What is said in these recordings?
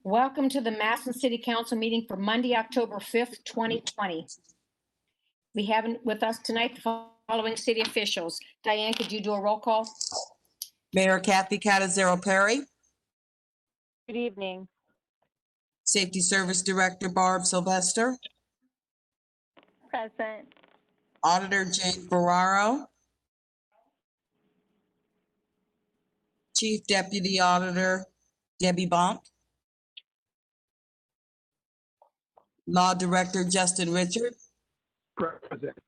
Welcome to the Massillon City Council meeting for Monday, October 5th, 2020. We have with us tonight the following city officials. Diane, could you do a roll call? Mayor Kathy Catazero Perry, Good evening. Safety Service Director Barb Sylvester, Present. Auditor Jane Ferraro, Chief Deputy Auditor Debbie Bonk, Law Director Justin Richard, Present.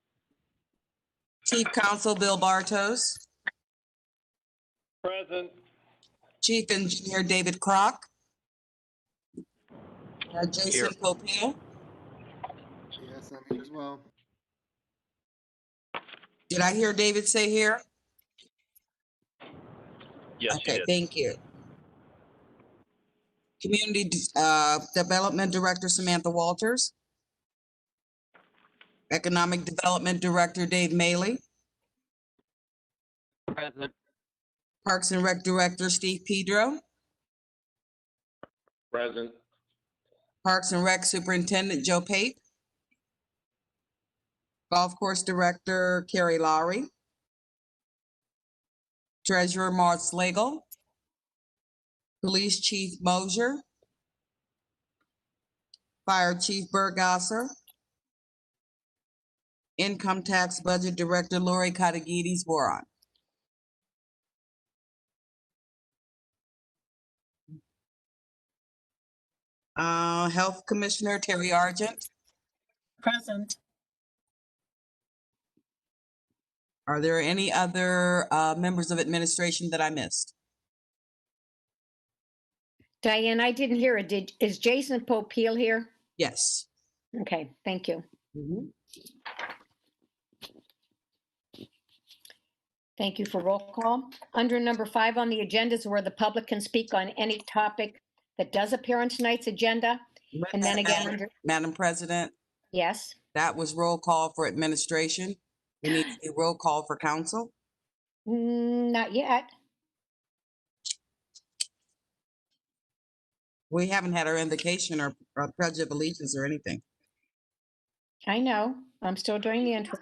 Chief Counsel Bill Bartos, Present. Chief Engineer David Kroc, Jason Here. Popeil. Yes, I'm here as well. Did I hear David say here? Yes, Okay, you did. thank you. Community Development Director Samantha Walters, Economic Development Director Dave Maley, Present. Parks and Rec Director Steve Pedro, Present. Parks and Rec Superintendent Joe Pape, Golf Course Director Carrie Lowry, Treasurer Mark Slagle, Police Chief Mosier, Fire Chief Bergasser, Income Tax Budget Director Lori Katagides-Boron. Health Commissioner Terry Argent. Present. Are there any other members of administration that I missed? Diane, I didn't hear it. Is Jason Popeil here? Yes. Okay, thank you. Thank you for roll call. Under number 5 on the agenda is where the public can speak on any topic that does appear on tonight's agenda. And then again, Madam President, yes. that was roll call for administration. We need a roll call for council. Not yet. We haven't had our invocation or pledge of allegiance or anything. I know. I'm still doing the intro.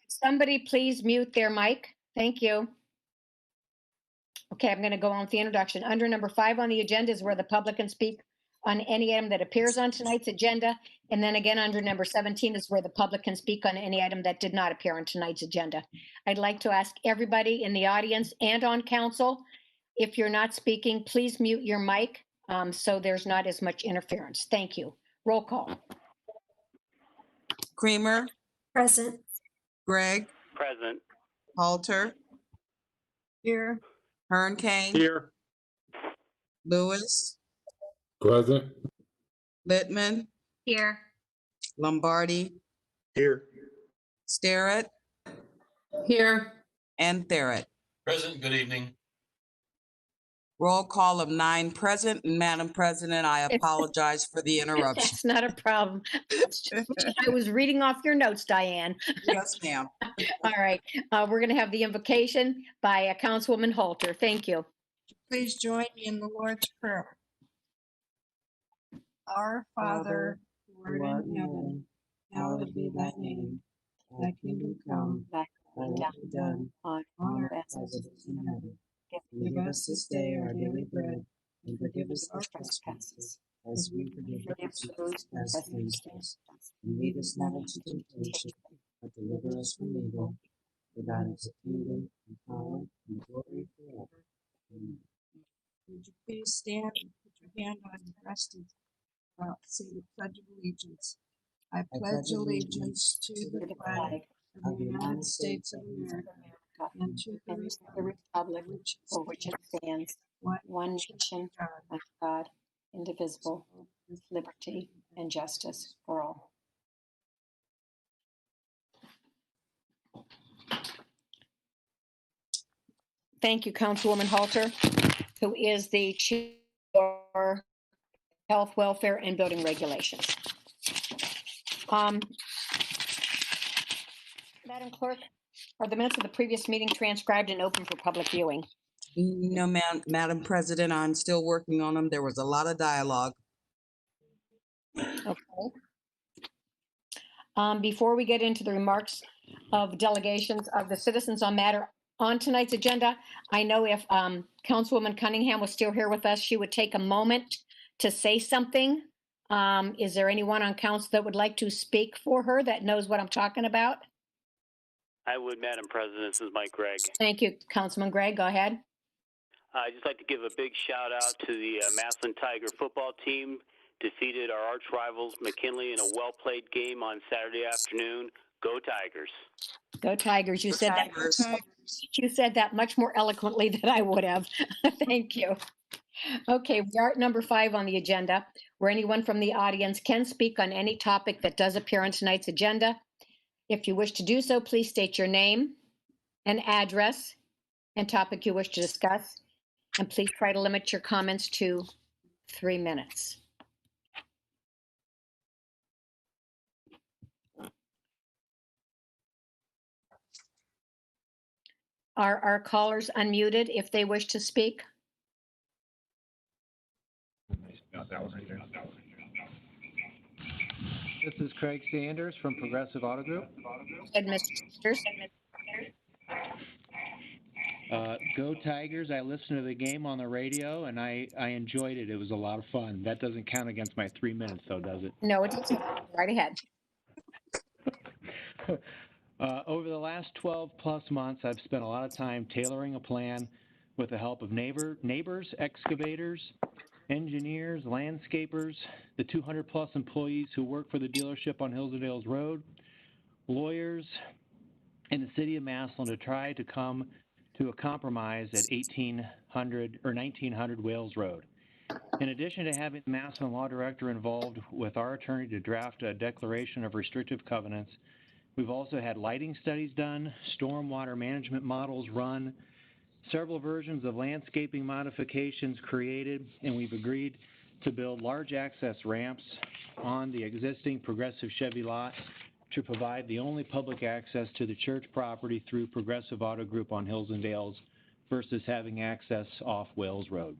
Somebody please mute their mic. Thank you. Okay, I'm going to go on with the introduction. Under number 5 on the agenda is where the public can speak on any item that appears on tonight's agenda. And then again, under number 17 is where the public can speak on any item that did not appear on tonight's agenda. I'd like to ask everybody in the audience and on council, if you're not speaking, please mute your mic so there's not as much interference. Thank you. Roll call. Creamer, Present. Gregg, Present. Halter, Here. Hearn Kane, Here. Lewis, Present. Littman, Here. Lombardi, Here. Starrett, Here. and Barrett. Present, good evening. Roll call of 9 present. And Madam President, I apologize for the interruption. That's not a problem. I was reading off your notes, Diane. Yes, ma'am. All right, we're going to have the invocation by Councilwoman Halter. Thank you. Please join me in the Lord's Prayer. Our Father, who art in heaven, hallowed be thy name. Thy kingdom come, thy will be done on earth as it is in heaven. Give us this day our daily bread, and forgive us our trespasses, as we forgive those who trespass against us. And lead us not into temptation, but deliver us from evil. For thine is the kingdom, and power, and glory forever. Amen. Would you please stand and put your hand on your breast and say the Pledge of Allegiance? I pledge allegiance to the flag of the United States of America and to the republic for which it stands, one nation, under God, indivisible, with liberty and justice for all. Thank you, Councilwoman Halter, who is the Chair for Health, Welfare, and Building Regulations. Madam Clerk, are the minutes of the previous meeting transcribed and open for public viewing? No, Madam President, I'm still working on them. There was a lot of dialogue. Okay. Before we get into the remarks of delegations of the citizens on matter on tonight's agenda, I know if Councilwoman Cunningham was still here with us, she would take a moment to say something. Is there anyone on council that would like to speak for her that knows what I'm talking about? I would, Madam President. This is Mike Gregg. Thank you, Councilman Gregg. Go ahead. I'd just like to give a big shout out to the Massillon Tiger football team. Defeated our arch rivals McKinley in a well-played game on Saturday afternoon. Go Tigers. Go Tigers. You Go said Tigers. that. You said that much more eloquently than I would have. Thank you. Okay, we are at number 5 on the agenda, where anyone from the audience can speak on any topic that does appear on tonight's agenda. If you wish to do so, please state your name and address and topic you wish to discuss. And please try to limit your comments to 3 minutes. Are our callers unmuted if they wish to speak? This is Craig Sanders from Progressive Auto Group. Good, Mr. Sanders. Go Tigers. I listened to the game on the radio and I enjoyed it. It was a lot of fun. That doesn't count against my 3 minutes though, does it? No, it doesn't. Right ahead. Over the last 12 plus months, I've spent a lot of time tailoring a plan with the help of neighbors, excavators, engineers, landscapers, the 200 plus employees who work for the dealership on Hills and Dales Road, lawyers, and the city of Massillon to try to come to a compromise at 1900 Wales Road. In addition to having the Massillon Law Director involved with our attorney to draft a declaration of restrictive covenants, we've also had lighting studies done, stormwater management models run, several versions of landscaping modifications created, and we've agreed to build large access ramps on the existing Progressive Chevy lot to provide the only public access to the church property through Progressive Auto Group on Hills and Dales versus having access off Wales Road.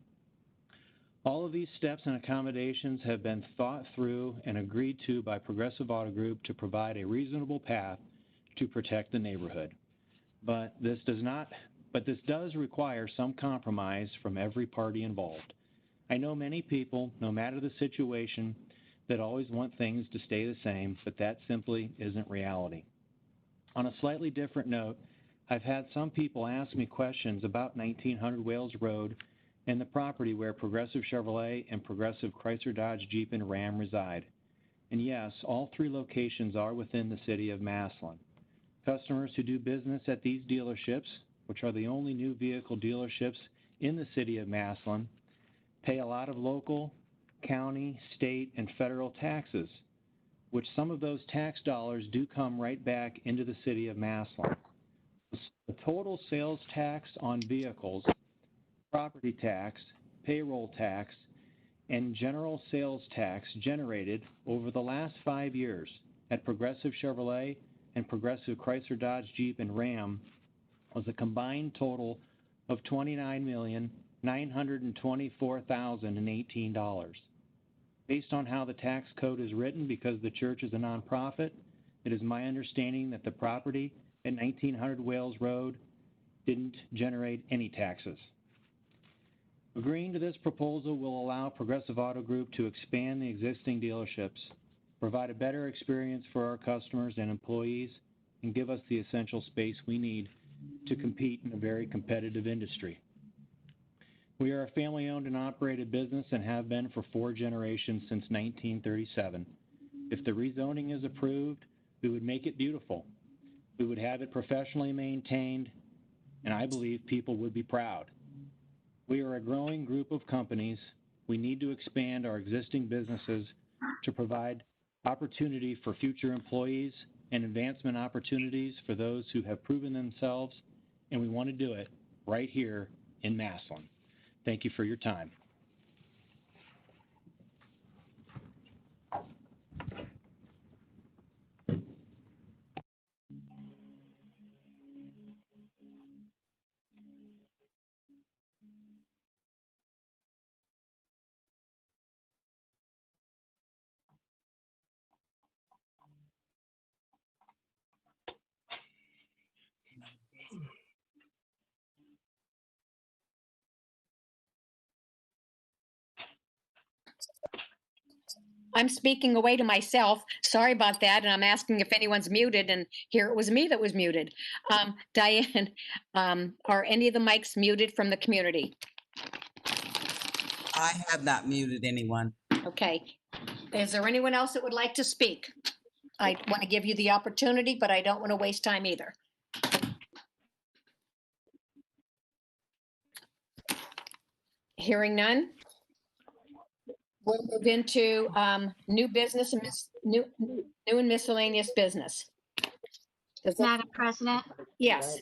All of these steps and accommodations have been thought through and agreed to by Progressive Auto Group to provide a reasonable path to protect the neighborhood. But this does require some compromise from every party involved. I know many people, no matter the situation, that always want things to stay the same, but that simply isn't reality. On a slightly different note, I've had some people ask me questions about 1900 Wales Road and the property where Progressive Chevrolet and Progressive Chrysler Dodge Jeep and Ram reside. And yes, all 3 locations are within the city of Massillon. Customers who do business at these dealerships, which are the only new vehicle dealerships in the city of Massillon, pay a lot of local, county, state, and federal taxes, which some of those tax dollars do come right back into the city of Massillon. The total sales tax on vehicles, property tax, payroll tax, and general sales tax generated over the last 5 years at Progressive Chevrolet and Progressive Chrysler Dodge Jeep and Ram was a combined total of $29,924,018. Based on how the tax code is written, because the church is a nonprofit, it is my understanding that the property at 1900 Wales Road didn't generate any taxes. Agreeing to this proposal will allow Progressive Auto Group to expand the existing dealerships, provide a better experience for our customers and employees, and give us the essential space we need to compete in a very competitive industry. We are a family-owned and operated business and have been for 4 generations since 1937. If the rezoning is approved, we would make it beautiful. We would have it professionally maintained, and I believe people would be proud. We are a growing group of companies. We need to expand our existing businesses to provide opportunity for future employees and advancement opportunities for those who have proven themselves, and we want to do it right here in Massillon. Thank you for your time. I'm speaking away to myself. Sorry about that. And I'm asking if anyone's muted, and here it was me that was muted. Diane, are any of the mics muted from the community? I have not muted anyone. Okay. Is there anyone else that would like to speak? I want to give you the opportunity, but I don't want to waste time either. Hearing none. We'll move into new business and new and miscellaneous business. Does that- Madam President, Yes,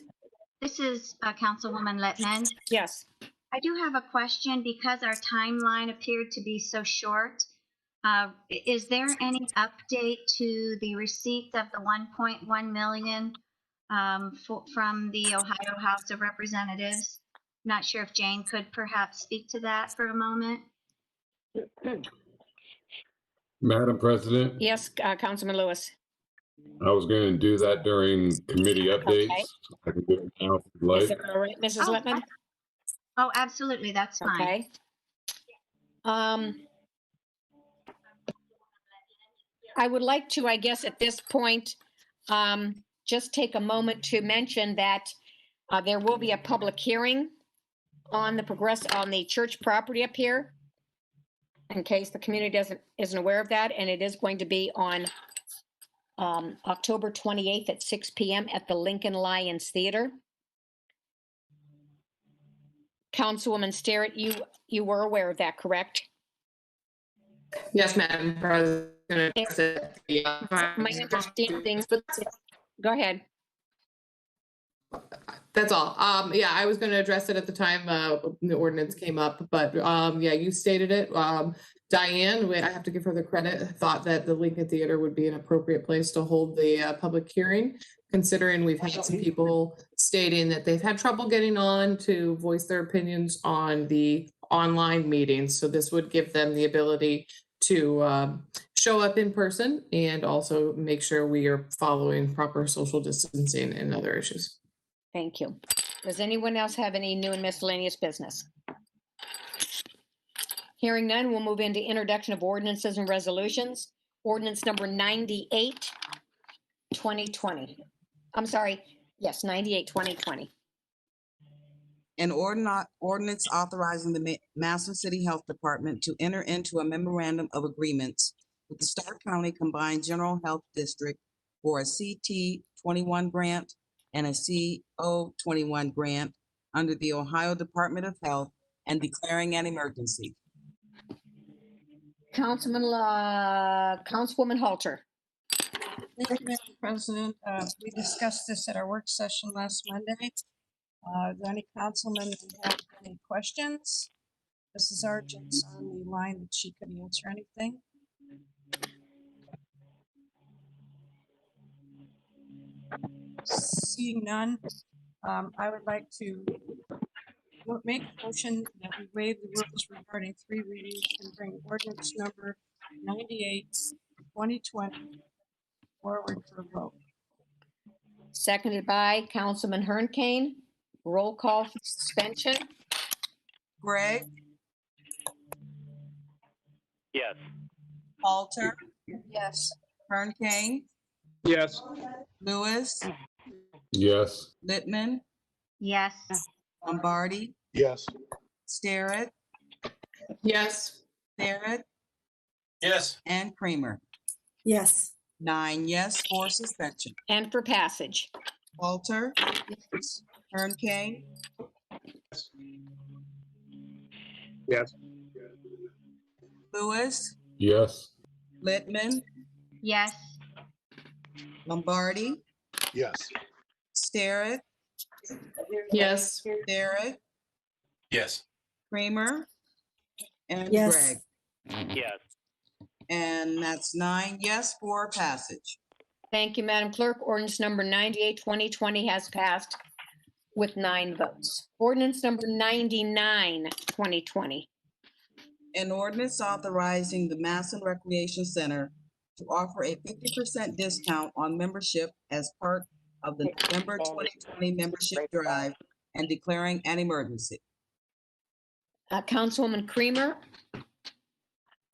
this is Councilwoman Letman. yes. I do have a question because our timeline appeared to be so short. Is there any update to the receipt of the 1.1 million from the Ohio House of Representatives? Not sure if Jane could perhaps speak to that for a moment. Madam President, Yes, Councilman Lewis. I was going to do that during committee updates. Okay. I can do it now if you'd Is like. it all right, Mrs. Oh, Lippman? Oh, absolutely, that's fine. Okay. I would like to, I guess, at this point, just take a moment to mention that there will be a public hearing on the church property up here, in case the community isn't aware of that, and it is going to be on October 28th at 6 p.m. at the Lincoln Lions Theater. Councilwoman Starrett, you were aware of that, correct? Yes, Madam President. My understanding, go ahead. That's all. Yeah, I was going to address it at the time the ordinance came up, but yeah, you stated it. Diane, I have to give her the credit, thought that the Lincoln Theater would be an appropriate place to hold the public hearing, considering we've had some people stating that they've had trouble getting on to voice their opinions on the online meetings. So this would give them the ability to show up in person and also make sure we are following proper social distancing and other issues. Thank you. Does anyone else have any new and miscellaneous business? Hearing none, we'll move into introduction of ordinances and resolutions. Ordinance number 98, 2020. I'm sorry, yes, 98, 2020. An ordinance authorizing the Massillon City Health Department to enter into a memorandum of agreements with the Stark County Combined General Health District for a CT-21 grant and a CO-21 grant under the Ohio Department of Health and declaring an emergency. Councilwoman Halter. Thank you, Madam President. We discussed this at our work session last Monday. Are there any councilmen who have any questions? Mrs. Argent's on the line that she could answer anything. Seeing none, I would like to make a motion that we waive the rules regarding 3 readings and bring ordinance number 98, 2020 forward for a vote. Seconded by Councilman Hernkane. Roll call for suspension. Gregg, Yes. Halter, Yes. Kern Kane, Yes. Lewis, yes, Littman, Yes. Lombardi, Yes. Starrett, Yes. Barrett, Yes. and Kramer. Yes. 9 yes for suspension. And for passage. Halter, Kern Kane, Yes. Lewis, yes, Littman, Yes. Lombardi, Yes. Starrett, Yes. Barrett, Yes. Kramer, and Yes. Gregg. Yes. And that's 9 yes for passage. Thank you, Madam Clerk. Ordinance number 98, 2020 has passed with 9 votes. Ordinance number 99, 2020. An ordinance authorizing the Massillon Recreation Center to offer a 50% discount on membership as part of the November 2020 membership drive and declaring an emergency. Councilwoman Creamer.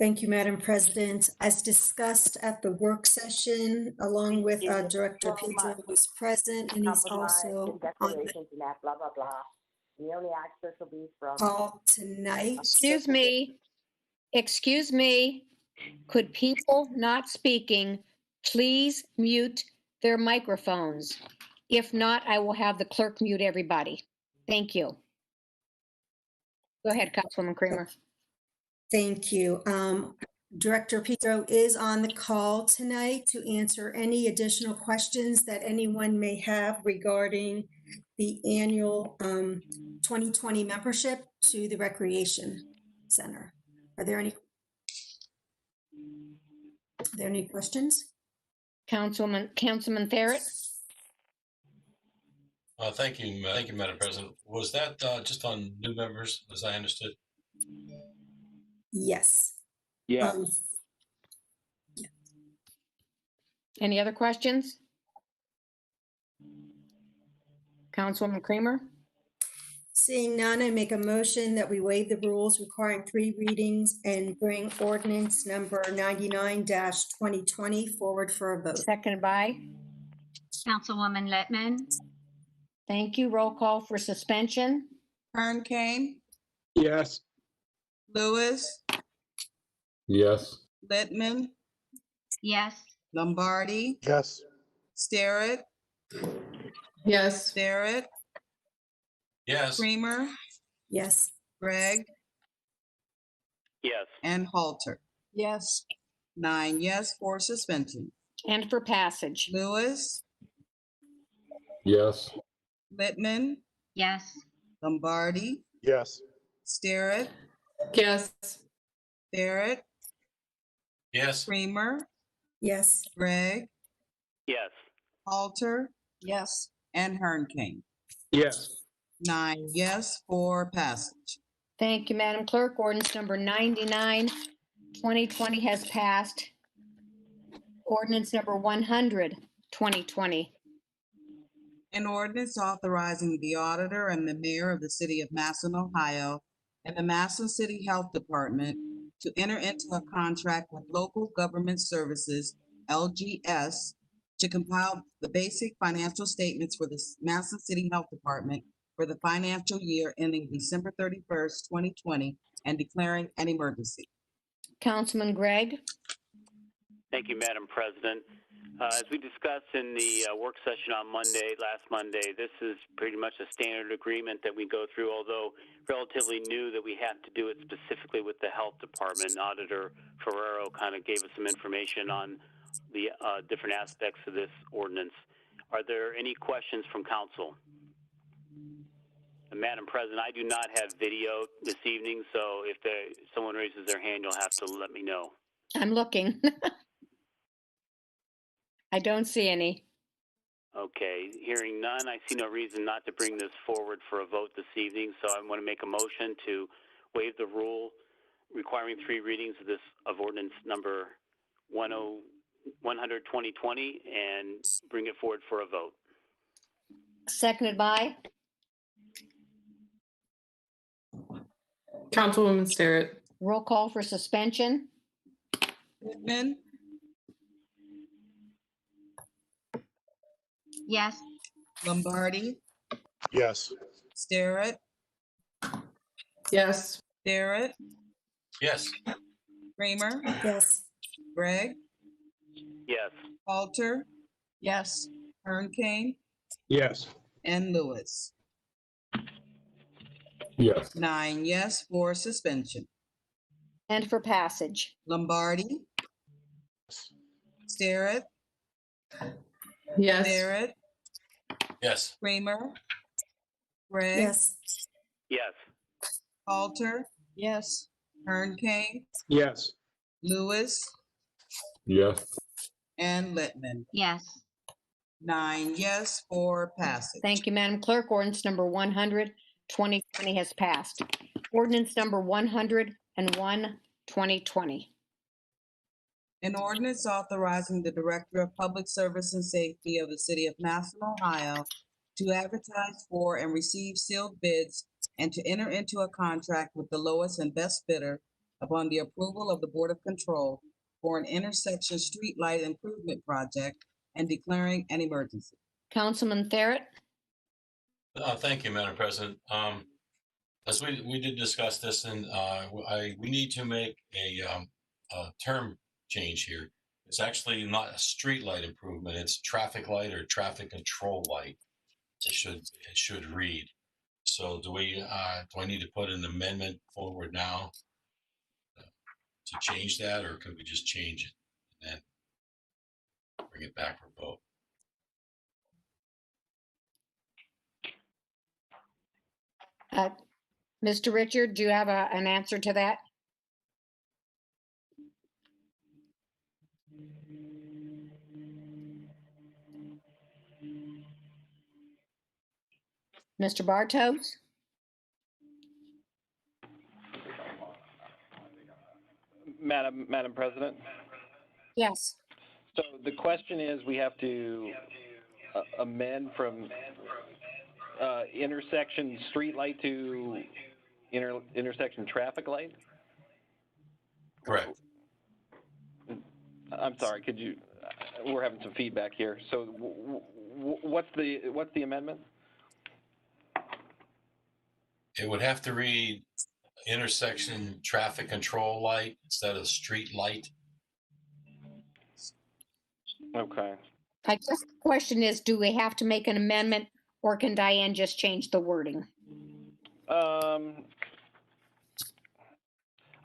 Thank you, Madam President. As discussed at the work session, along with Director Pedro, who is present, and he's also on the Blah, blah, blah. The only access will be from. call tonight. Excuse me. Could people not speaking please mute their microphones? If not, I will have the clerk mute everybody. Thank you. Go ahead, Councilwoman Creamer. Thank you. Director Pedro is on the call tonight to answer any additional questions that anyone may have regarding the annual 2020 membership to the Recreation Center. Are there any questions? Councilman Barrett. Thank you, Madam President. Was that just on new members, as I understood? Yes. Yeah. Any other questions? Councilwoman Creamer. Seeing none, I make a motion that we waive the rules requiring 3 readings and bring ordinance number 99-2020 forward for a vote. Seconded by. Councilwoman Littman. Thank you. Roll call for suspension. Kern Kane, Yes. Lewis, yes, Littman, Yes. Lombardi, Yes. Starrett, Yes. Barrett, Yes. Kramer, Yes. Gregg, Yes. and Halter. Yes. 9 yes for suspension. And for passage. Lewis, yes, Littman, Yes. Lombardi, Yes. Starrett, Yes. Barrett, Yes. Kramer, Yes. Gregg, Yes. Halter, Yes. and Hernkane. Yes. 9 yes for passage. Thank you, Madam Clerk. Ordinance number 99, 2020 has passed. Ordinance number 100, 2020. An ordinance authorizing the auditor and the mayor of the city of Massillon, Ohio, and the Massillon City Health Department to enter into a contract with Local Government Services, LGS, to compile the basic financial statements for the Massillon City Health Department for the financial year ending December 31st, 2020, and declaring an emergency. Councilman Gregg. Thank you, Madam President. As we discussed in the work session on last Monday, this is pretty much a standard agreement that we go through, although relatively new that we have to do it specifically with the health department. Auditor Ferrero kind of gave us some information on the different aspects of this ordinance. Are there any questions from council? And Madam President, I do not have video this evening, so if someone raises their hand, you'll have to let me know. I'm looking. I don't see any. Okay, hearing none, I see no reason not to bring this forward for a vote this evening, so I want to make a motion to waive the rule requiring 3 readings of ordinance number 100-2020 and bring it forward for a vote. Seconded by. Councilwoman Starrett. Roll call for suspension. Pittman, Yes. Lombardi, Yes. Starrett, Yes. Barrett, Yes. Kramer, Yes. Gregg, Yes. Halter, Yes. Kern Kane, Yes. and Lewis. Yes. 9 yes for suspension. And for passage. Lombardi, Starrett, Yes. Barrett, Yes. Kramer, Gregg, Yes. Yes. Halter, Yes. Kern Kane, Yes. Lewis, Yes. and Littman. Yes. 9 yes for passage. Thank you, Madam Clerk. Ordinance number 100, 2020 has passed. Ordinance number 101, 2020. An ordinance authorizing the Director of Public Service and Safety of the City of Massillon, Ohio, to advertise for and receive sealed bids and to enter into a contract with the lowest and best bidder upon the approval of the Board of Control for an intersection streetlight improvement project and declaring an emergency. Councilman Barrett? Thank you, Madam President. As we did discuss this, and we need to make a term change here. It's actually not a street light improvement; it's traffic light or traffic control light. It should read. So do I need to put an amendment forward now to change that, or could we just change it and then bring it back for vote? Mr. Richard, do you have an answer to that? Mr. Bartos? Madam President? Yes. So the question is, we have to amend from intersection street light to intersection traffic light? Correct. I'm sorry, could you, we're having some feedback here. So what's the amendment? It would have to read intersection traffic control light instead of street light. Okay. I guess the question is, do we have to make an amendment or can Diane just change the wording? I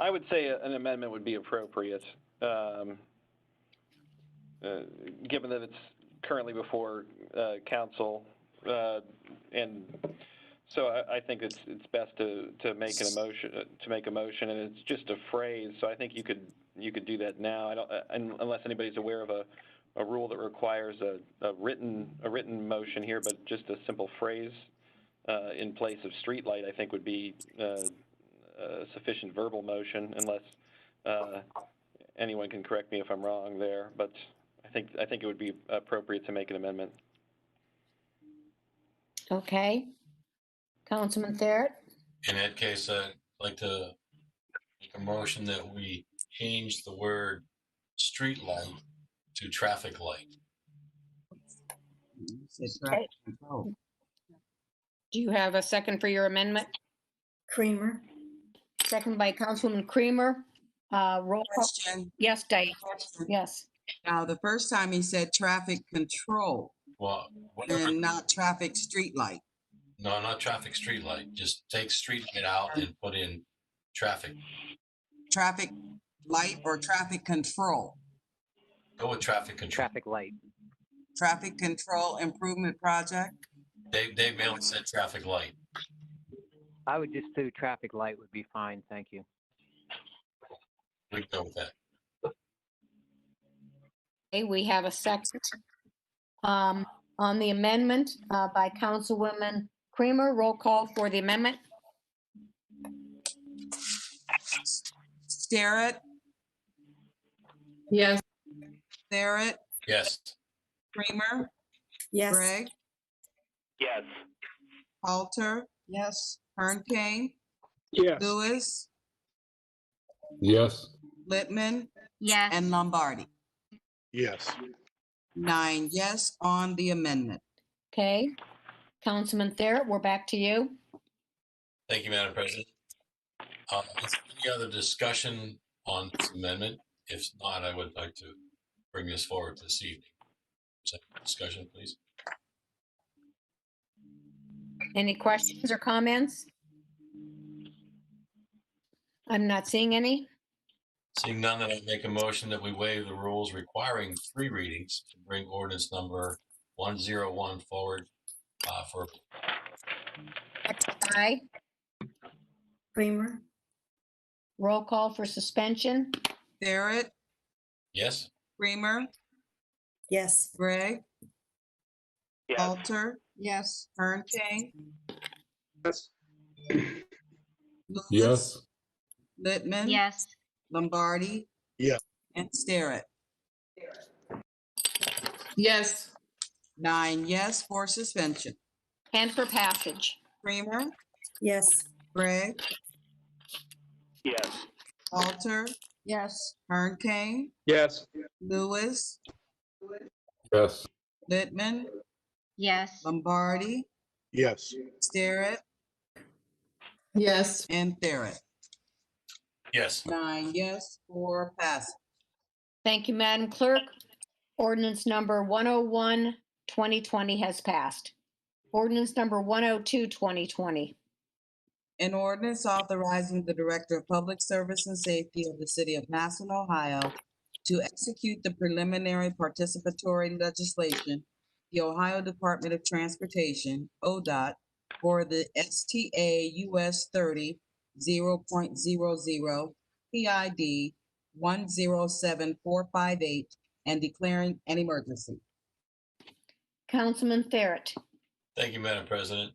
would say an amendment would be appropriate, given that it's currently before council, and so I think it's best to make a motion, and it's just a phrase. So I think you could do that now. I don't, unless anybody's aware of a rule that requires a written motion here, but just a simple phrase in place of street light, I think would be a sufficient verbal motion, unless anyone can correct me if I'm wrong there. But I think it would be appropriate to make an amendment. Okay. Councilman Barrett? In that case, I'd like to make a motion that we change the word street light to traffic light. Okay. Do you have a second for your amendment? Kramer. Second by Councilwoman Kramer. Roll call. Question. Yes, Diane. Yes. Now, the first time he said traffic control Well, whatever. and not traffic street light. No, not traffic street light. Just take street light out and put in traffic. Traffic light or traffic control? Go with traffic control. Traffic light. Traffic control improvement project? Dave Bailey said traffic light. I would just do traffic light would be fine, thank you. We can go with that. Okay, we have a second on the amendment by Councilwoman Kramer. Roll call for the amendment. Starrett, Yes. Barrett, Yes. Kramer, Yes. Gregg, Yes. Halter, Yes. Kern Kane, Yes. Lewis, Yes. Littman, Yes. and Lombardi. Yes. 9 yes on the amendment. Okay. Councilman Thayer, we're back to you. Thank you, Madam President. Is there any other discussion on this amendment? If not, I would like to bring this forward this evening. Discussion, please. Any questions or comments? I'm not seeing any. Seeing none, then I make a motion that we waive the rules requiring 3 readings to bring ordinance number 101 forward for Aye. Kramer? Roll call for suspension. Barrett, yes. Creamer, Yes. Gregg, Yes. Halter, Yes. Kern King, Yes. Lewis, Yes. Littman, Yes. Lombardi, Yes. and Starrett. Yes. 9 yes for suspension. And for passage. Creamer, Yes. Gregg, Yes. Halter, Yes. Kern King, Yes. Lewis, Yes. Littman, Yes. Lombardi, Yes. Starrett, Yes. and Barrett. Yes. 9 yes for passage. Thank you, Madam Clerk. Ordinance number 101, 2020 has passed. Ordinance number 102, 2020. An ordinance authorizing the Director of Public Service and Safety of the City of Massillon, Ohio, to execute the preliminary participatory legislation, the Ohio Department of Transportation, ODOT, for the STA US 30 0.00 PID 107458 and declaring an emergency. Councilman Barrett. Thank you, Madam President.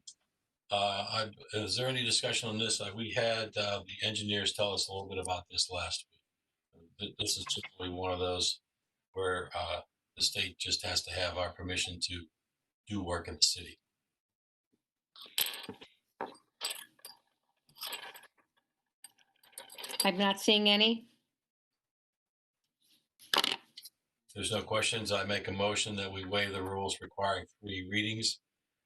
Is there any discussion on this? We had the engineers tell us a little bit about this last week. This is typically one of those where the state just has to have our permission to do work in the city. I'm not seeing any. If there's no questions, I make a motion that we waive the rules requiring 3 readings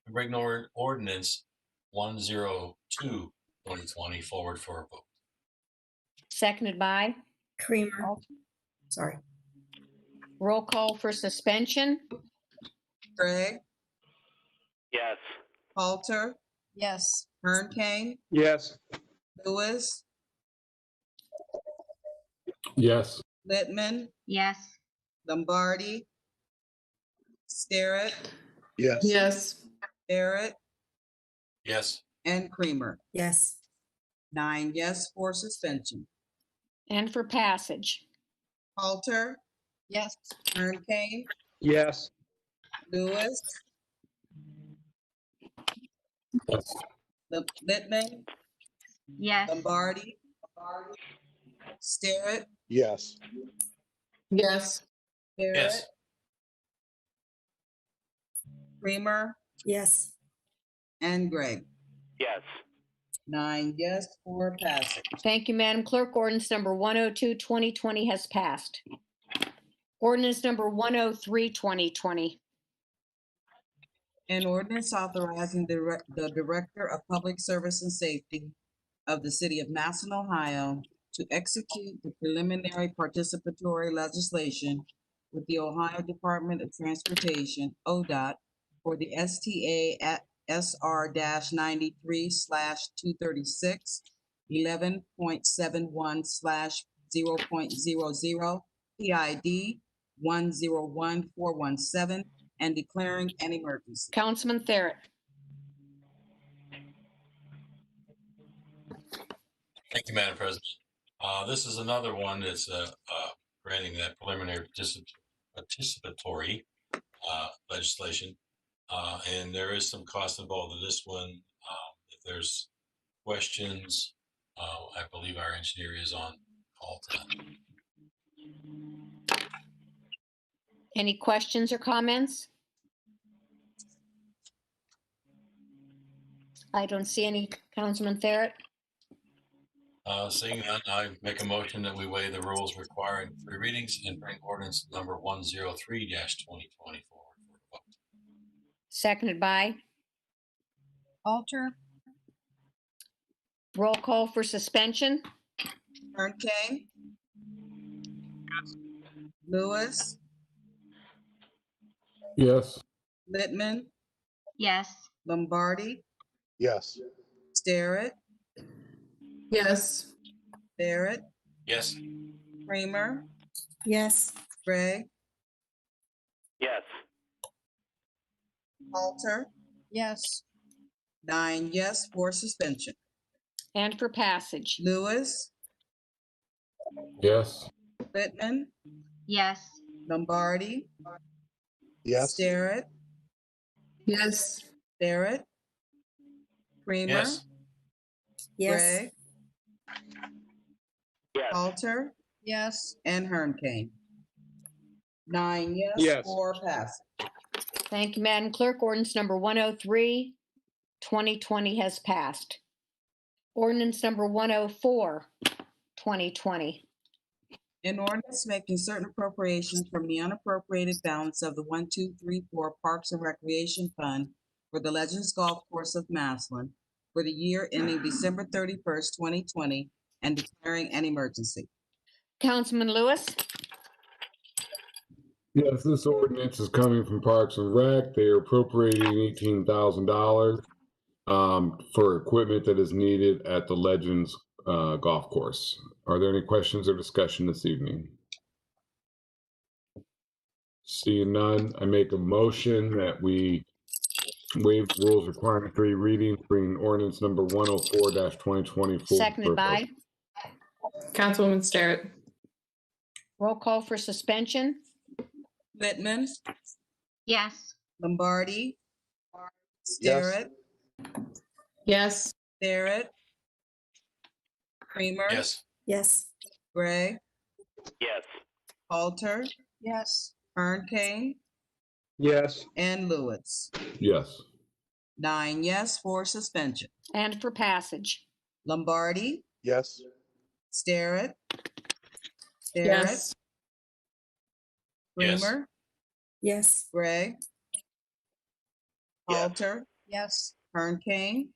and bring ordinance 102, 2020 forward for a vote. Seconded by. Kramer? Sorry. Roll call for suspension. Gregg, Yes. Halter, Yes. Kern King, Yes. Lewis, Yes. Littman, Yes. Lombardi, Starrett, Yes. Yes. Barrett, Yes. and Creamer. Yes. 9 yes for suspension. And for passage. Halter, Yes. Kern King, Yes. Lewis, Yes. Littman, Yes. Lombardi, Starrett, Yes. Yes. Barrett, Yes. Creamer, Yes. and Gregg. Yes. 9 yes for passage. Thank you, Madam Clerk. Ordinance number 102, 2020 has passed. Ordinance number 103, 2020. An ordinance authorizing the Director of Public Service and Safety of the City of Massillon, Ohio, to execute the preliminary participatory legislation with the Ohio Department of Transportation, ODOT, for the STA at SR-93/236, 11.71/0.00, PID 101417, and declaring an emergency. Councilman Barrett. Thank you, Madam President. This is another one that's granting that preliminary participatory legislation. And there is some cost involved in this one. If there's questions, I believe our engineer is on call tonight. Any questions or comments? I don't see any. Councilman Barrett. Seeing none, I make a motion that we waive the rules requiring 3 readings and bring ordinance number 103-2020 forward for a vote. Seconded by, Alter, roll call for suspension. Hurricane. Lewis, Yes. Littman, Yes. Lombardi, Yes. Starrett, Yes. Barrett, Yes. Kramer, yes. Gregg, Yes. Halter, Yes. 9 yes for suspension. And for passage. Lewis, Yes. Littman, Yes. Lombardi, Yes. Starrett, Yes. Barrett, Kramer, Yes. Gregg, Yes. Halter, Yes. and Hernkane. 9 yes Yes. for passage. Thank you, Madam Clerk. Ordinance number 103, 2020 has passed. Ordinance number 104, 2020. An ordinance making certain appropriations from the unappropriated balance of the 1234 Parks and Recreation Fund for the Legends Golf Course of Massillon for the year ending December 31st, 2020, and declaring an emergency. Councilman Lewis? Yes, this ordinance is coming from Parks and Rec. They are appropriating $18,000 for equipment that is needed at the Legends Golf Course. Are there any questions or discussion this evening? Seeing none, I make a motion that we waive the rules requiring 3 readings, bringing ordinance number 104-2020 forward. Seconded by, Councilwoman Starrett. roll call for suspension. Littman, Yes. Lombardi, Yes. Starrett, Yes. Barrett, Kramer, Yes. Yes. Gregg, Yes. Halter, Yes. Hernkane, Yes. and Lewis. Yes. 9 yes for suspension. And for passage. Lombardi, Yes. Starrett, Barrett, Yes. Yes. Kramer, Yes. Gregg, Yes. Halter, Yes. Hernkane,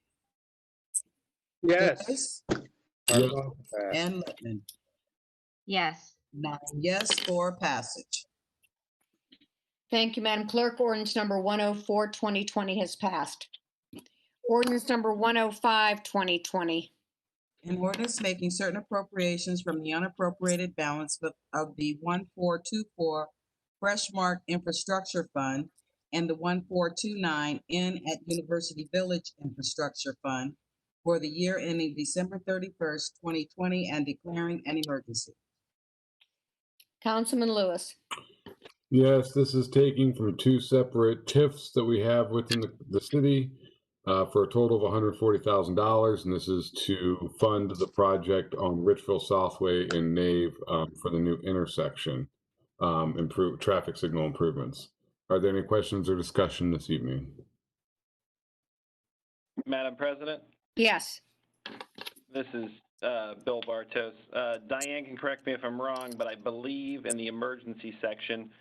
Yes. Lewis, Yes. and Littman. Yes. 9 yes for passage. Thank you, Madam Clerk. Ordinance number 104, 2020 has passed. Ordinance number 105, 2020. An ordinance making certain appropriations from the unappropriated balance of the 1424 Fresh Mark Infrastructure Fund and the 1429 Inn at University Village Infrastructure Fund for the year ending December 31st, 2020, and declaring an emergency. Councilman Lewis? Yes, this is taking from 2 separate TIFs that we have within the city for a total of $140,000, and this is to fund the project on Richville Southway and Nave for the new intersection, improve traffic signal improvements. Are there any questions or discussion this evening? Madam President, Yes. this is Bill Bartos. Diane can correct me if I'm wrong, but I believe in the emergency section,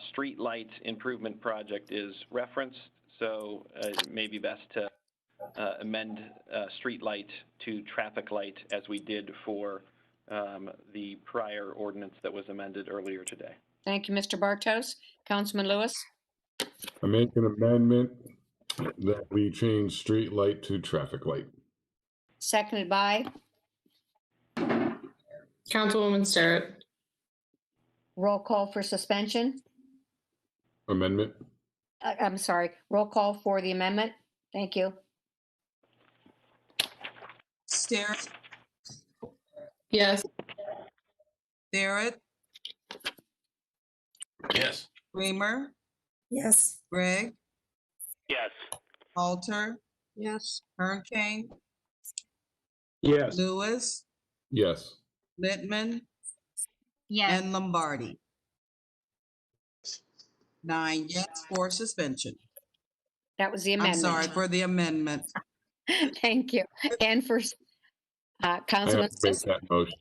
street light improvement project is referenced, so it may be best to amend street light to traffic light as we did for the prior ordinance that was amended earlier today. Thank you, Mr. Bartos. Councilman Lewis? I make an amendment that we change street light to traffic light. Seconded by, Councilwoman Starrett. roll call for suspension. Amendment? I'm sorry, roll call for the amendment. Thank you. Starrett, Yes. Barrett, Yes. Kramer, Yes. Gregg, Yes. Halter, Yes. Hernkane, Yes. Lewis, Yes. Littman, Yes. and Lombardi. 9 yes for suspension. That was the I'm amendment. sorry, for the amendment. Thank you. And for I have Councilman to make that motion.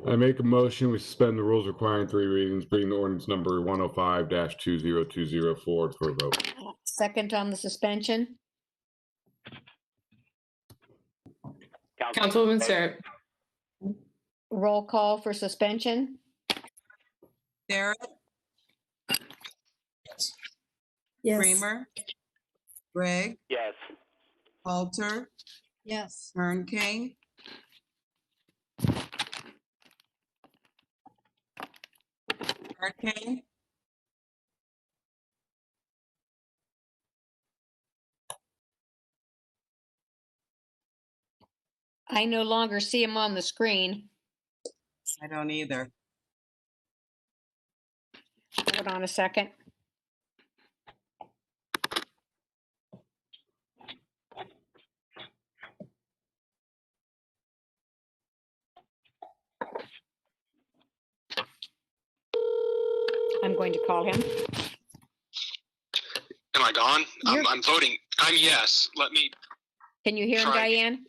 I make a motion, we suspend the rules requiring 3 readings, bring the ordinance number 105-20204 for a vote. second on the suspension. Councilwoman Sterrett. Roll call for suspension. Sterrett, Yes. Kramer, Gregg, Yes. Halter, Yes. Kern King, Kern, I no longer see him on the screen. I don't either. Hold on a second. I'm going to call him. Am I gone? You're- I'm voting. I'm yes. Let me. Can you hear him, Try. Diane?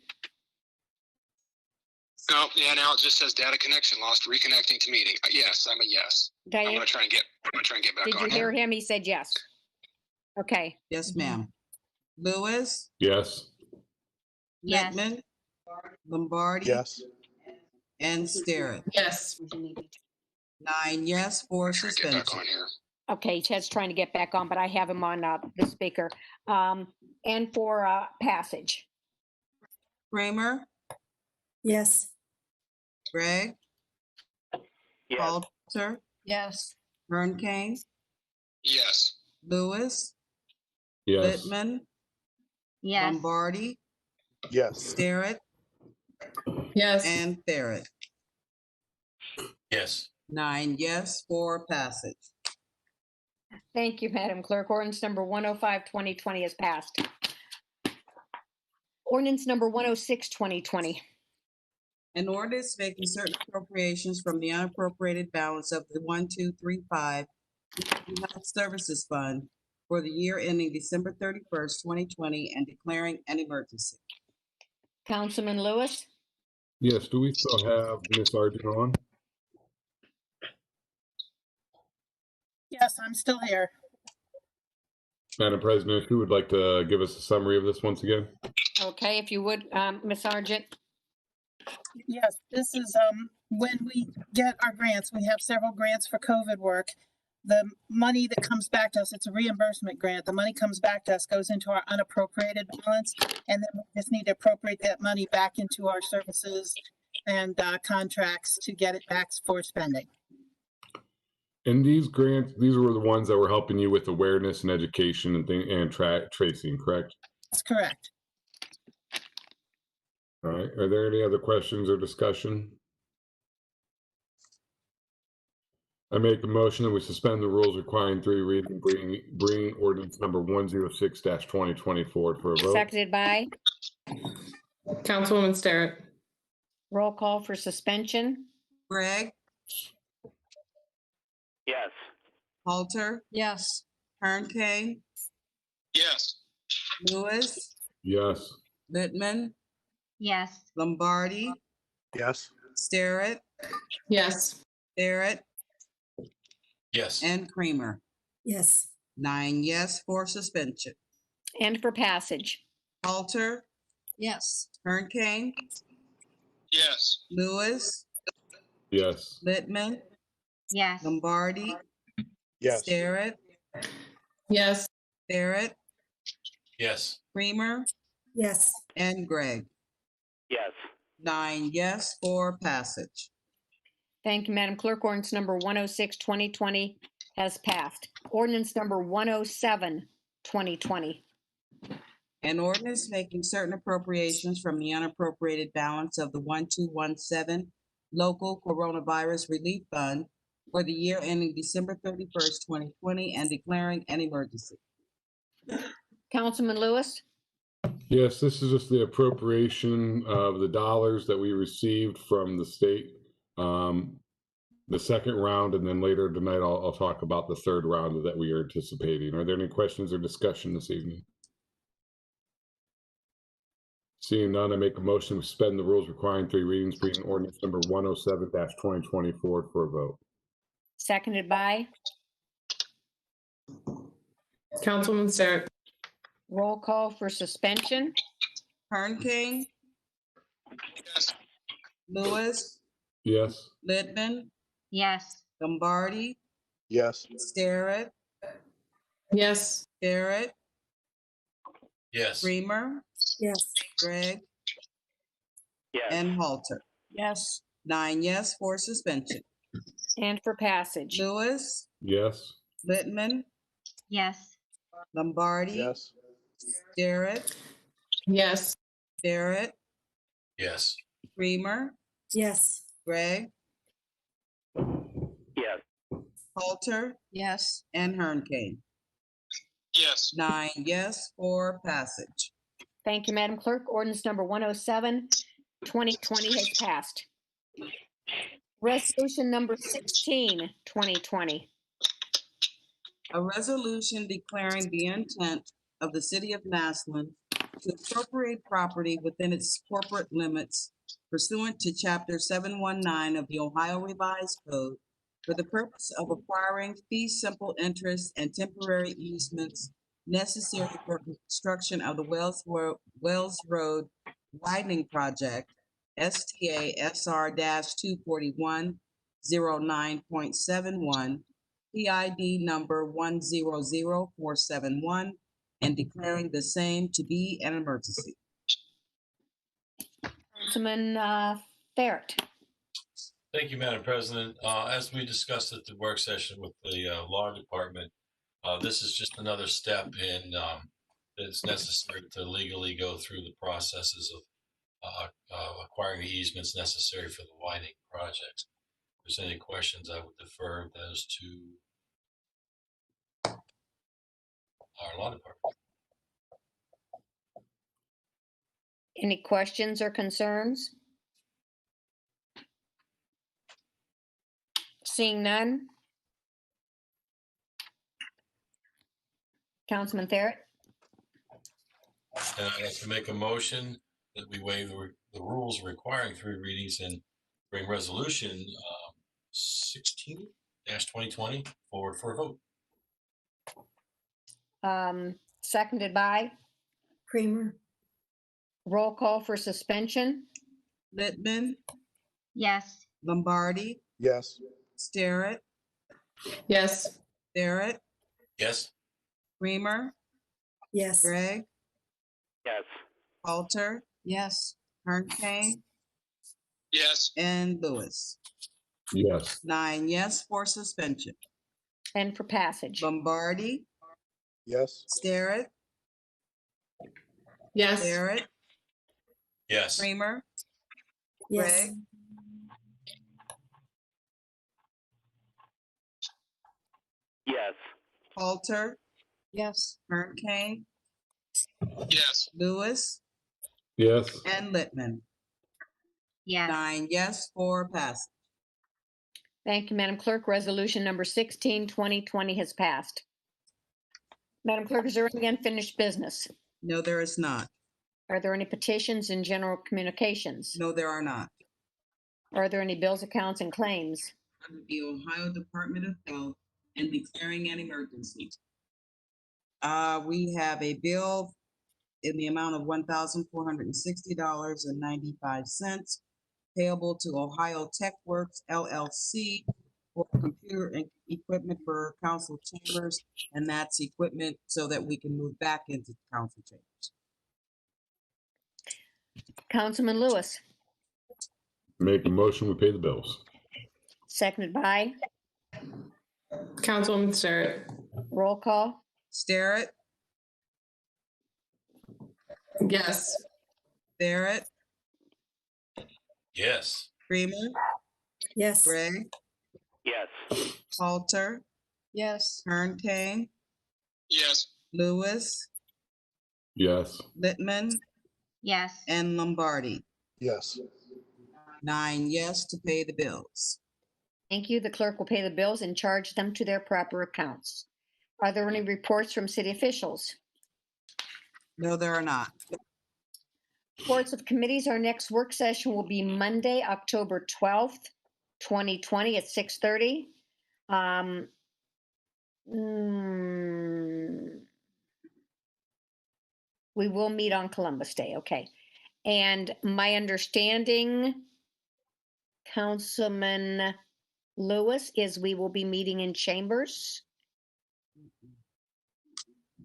Oh, yeah. Now it just says data connection lost. Reconnecting to meeting. Yes, I'm a yes. I'm Diane, gonna try and get back did you on hear here. him? He said yes. Okay. Yes, ma'am. Lewis, Yes. Yes. Littman, Lombardi. Yes. And Sterrett. Yes. 9 yes, 4 Try and get suspension. back on here. Okay, Ted's trying to get back on, but I have him on the speaker. And for passage. Kramer, Yes. Gregg, Yes. Halter, Yes. Kern King, Yes. Lewis, Yes. Littman, Yes. Lombardi, Yes. Sterrett, Yes. and Barrett. Yes. 9 yes, 4 passage. Thank you, Madam Clerk. Ordinance number 105-2020 is passed. Ordinance number 106-2020. An ordinance making certain appropriations from the unappropriated balance of the 1235 Health Services Fund for the year ending December 31st, 2020, and declaring an emergency. Councilman Lewis? Yes, do we still have Ms. Arden on? Yes, I'm still here. Madam President, who would like to give us a summary of this once again? Okay, if you would, Ms. Sargent. Yes, this is when we get our grants. We have several grants for COVID work. The money that comes back to us, it's a reimbursement grant. The money comes back to us, goes into our unappropriated balance, and then we just need to appropriate that money back into our services and contracts to get it back for spending. And these grants, these were the ones that were helping you with awareness and education and tracing, correct? That's correct. All right, are there any other questions or discussion? I make a motion that we suspend the rules requiring 3 readings, bring ordinance number 106-2020 forward for a vote. Seconded by? Councilwoman Sterrett. Roll call for suspension. Gregg, Yes. Halter, Yes. Kern King, Yes. Lewis, Yes. Littman, Yes. Lombardi, Yes. Sterrett, Yes. Barrett, Yes. and Kramer. Yes. 9 yes, 4 suspension. And for passage. Halter, Yes. Kern King, Yes. Lewis, Yes. Littman, Yes. Lombardi, Yes. Sterrett, Yes. Barrett, Yes. Kramer, Yes. and Gregg. Yes. 9 yes, 4 passage. Thank you, Madam Clerk. Ordinance number 106-2020 has passed. Ordinance number 107-2020. An ordinance making certain appropriations from the unappropriated balance of the 1217 Local Coronavirus Relief Fund for the year ending December 31st, 2020, and declaring an emergency. Councilman Lewis? Yes, this is just the appropriation of the dollars that we received from the state, the second round, and then later tonight I'll talk about the third round that we are anticipating. Are there any questions or discussion this evening? Seeing none, I make a motion to suspend the rules requiring three readings, bringing ordinance number 107-2020 forward for a vote. Seconded by, Councilwoman Starrett. roll call for suspension. Kern Yes. Lewis, Yes. Littman, Yes. Lombardi, Yes. Starrett, Yes. Barrett, Yes. Reamer, Yes. Gregg, Yes. and Halter. Yes. 9 yes for suspension. And for passage. Lewis, Yes. Littman, Yes. Lombardi, Yes. Starrett, Yes. Barrett, Yes. Reamer, Yes. Gregg, Yes. Halter, Yes. and Hernkane. Yes. 9 yes for passage. Thank you, Madam Clerk. Ordinance number 107-2020 has passed. Resolution number 16-2020. A resolution declaring the intent of the city of Massillon to appropriate property within its corporate limits pursuant to Chapter 719 of the Ohio Revised Code for the purpose of acquiring fee simple interest and temporary easements necessary for construction of the Wells Road widening project, STA SR-24109.71, PID number 100471, and declaring the same to be an emergency. Councilman Barrett. Thank you, Madam President. As we discussed at the work session with the law department, this is just another step in that's necessary to legally go through the processes of acquiring the easements necessary for the widening project. If there's any questions, I would defer those to our law department. Any questions or concerns? Seeing none. Councilman Barrett. And I'd like to make a motion that we waive the rules requiring three readings and bring resolution 16-2020 forward for a vote. Seconded by, Kramer. roll call for suspension. Littman, Yes. Lombardi, Yes. Starrett, Yes. Barrett, Yes. Reamer, Yes. Gregg, Yes. Halter, Yes. Hernkane, Yes. and Lewis. Yes. 9 yes for suspension. And for passage. Lombardi, Yes. Starrett, Yes. Barrett, Yes. Reamer, Yes. Gregg, Yes. Halter, Yes. Hernkane, Yes. Lewis, Yes. and Littman. Yes. 9 yes for passage. Thank you, Madam Clerk. Resolution number 16-2020 has passed. Madam Clerk, is there any unfinished business? No, there is not. Are there any petitions and general communications? No, there are not. Are there any bills, accounts, and claims? Under the Ohio Department of Health and declaring an emergency. We have a bill in the amount of $1,460.95 payable to Ohio Tech Works LLC for computer and equipment for council chambers, and that's equipment so that we can move back into council chambers. Councilman Lewis, Make a motion, we pay the bills. seconded by, Councilwoman Starrett. roll call. Starrett, Yes. Barrett, Yes. Freeman, Yes. Gregg, Yes. Halter, Yes. Hernkane, Yes. Lewis, Yes. Littman, Yes. and Lombardi. Yes. 9 yes to pay the bills. Thank you. The clerk will pay the bills and charge them to their proper accounts. Are there any reports from city officials? No, there are not. Reports of committees, our next work session will be Monday, October 12th, 2020 at 6:30. We will meet on Columbus Day, okay. And my understanding, Councilman Lewis, is we will be meeting in chambers.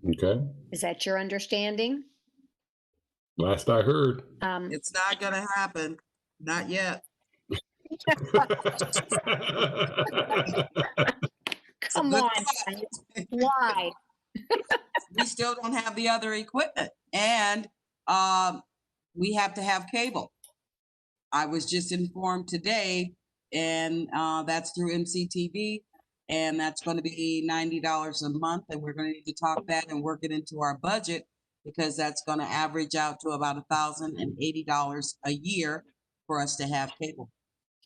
Okay, Is that your understanding? last I heard. It's not gonna happen, not yet. Come on, why? We still don't have the other equipment, and we have to have cable. I was just informed today, and that's through MCTV, and that's going to be $90 a month, and we're going to need to talk that and work it into our budget, because that's going to average out to about $1,080 a year for us to have cable.